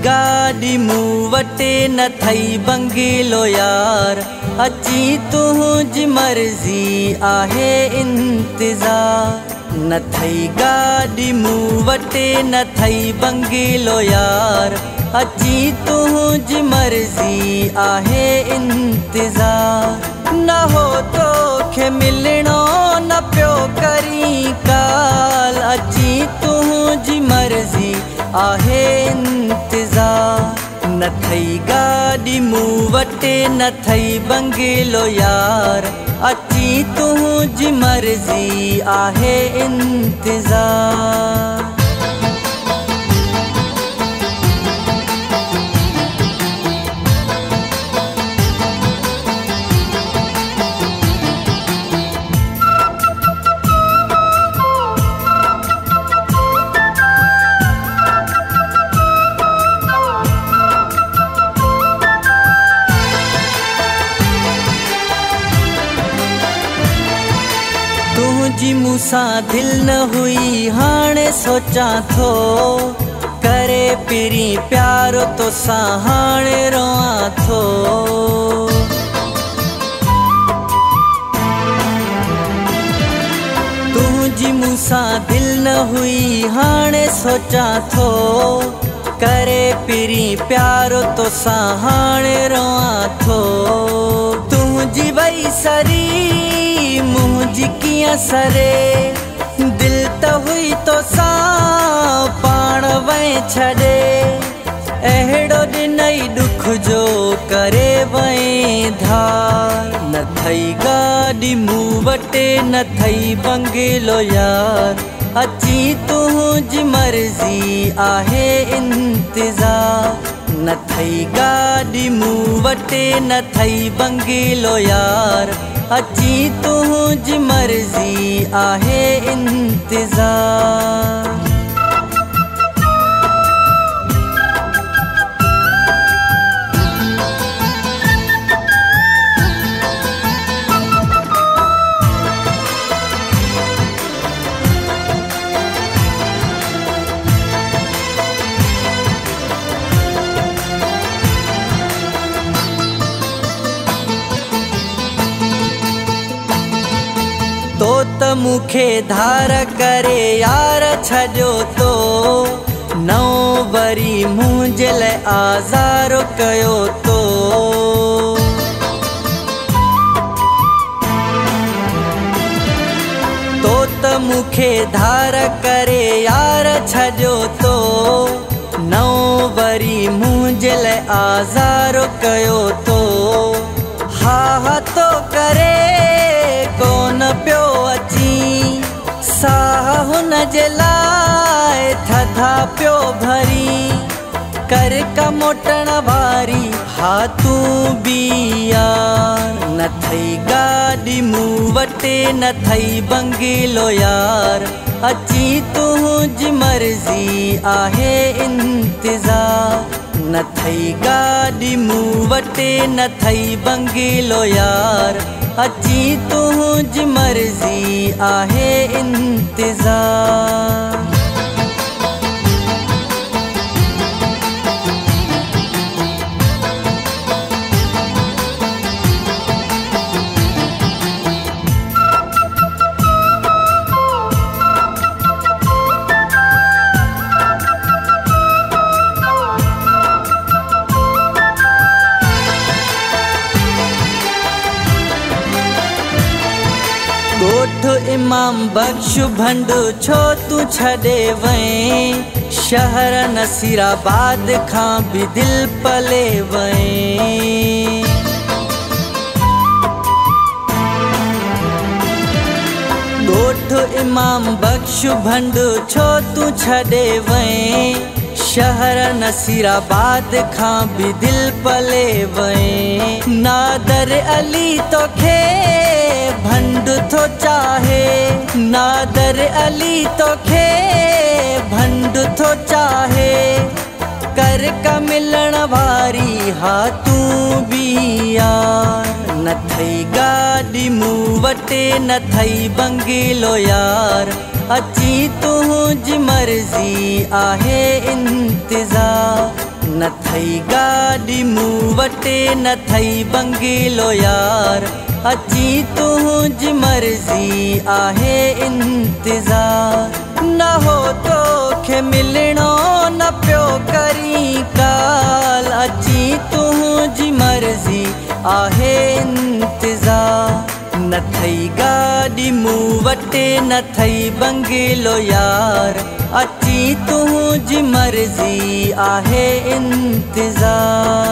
गाड़ी मूं वटे न थई बंगलो यार अची तुझी मर्जी आहे इंतजार न थई गाड़ी मूं वटे न थई बंगलो यार अची तुझी मर्जी आहे इंतजार न हो तो खे मिलणो न पियो करी काल अची तुझी मर्जी आहे इंतजार न थई गाड़ी मूं वटे न थई बंगलो यार अची तुझी मर्जी आहे इंतजार तुझी मूंसां दिल न हुई हाणे सोचा थो करे पिरी प्यारो तोसां हाणे रोआं थो तुझी मूंसां दिल न हुई हाणे सोचा थो करे पिरी प्यारो तोसां हाणे रोआं थो तुझी वई सरी मुझी कियां सरे दिल त हुई तो सा पाण वए छड़े अहिड़ो ॾिनई दुख जो करे वए धार न थई गाड़ी मूं वटे न थई बंगलो यार अची तुझी मर्जी आहे इंतजार न थई गाड़ी मूं वटे न थई बंगलो यार अची तुझी मर्जी आहे इंतजार तो त मूंखे धार करे यार छॾियो तो नओ वरी मुंहिंजे लाइ आज़ारो कयो तो तो त मूंखे धार करे यार छॾियो तो नओ वरी मुंहिंजे लाइ आज़ारो कयो तो हा तो करे कोन पियो अची साह हुन जे लाइ थधा पियो भरी कर कमोटण वारी हा तूं बि यार न थई गाड़ी मूं वटे न थई बंगलो यार अची तुझी मर्जी आहे इंतजार न थई गाड़ी मूं वटे न थई बंगलो यार अची तुझी मर्जी आहे इंतजार ॻोठ इमाम बख्श भंड छो तूं छॾे वएं शहर नसीराबाद खां बि दिल पले वएं ॻोठ इमाम बख्श भंड छो तूं छॾे वएं शहर नसीराबाद खां बि दिल पले वएं नादर अली तोखे भंड थो चाहे नादर अली तोखे भंड थो चाहे कर का मिलण वारी हा तूं बि यार न थई गाड़ी मूं वटे न थई बंगलो यार अची तुझी मर्जी आहे इंतजार न थई गाड़ी मूं वटे न थई बंगलो यार अची तुझी मर्जी आहे इंतजार न हो तोखे मिलणो न पियो करी काल अची तुझी मर्जी आहे इंतजार न थई गाड़ी मूं वटे न थई बंगलो यार अची तुझी मर्जी आहे इंतजार।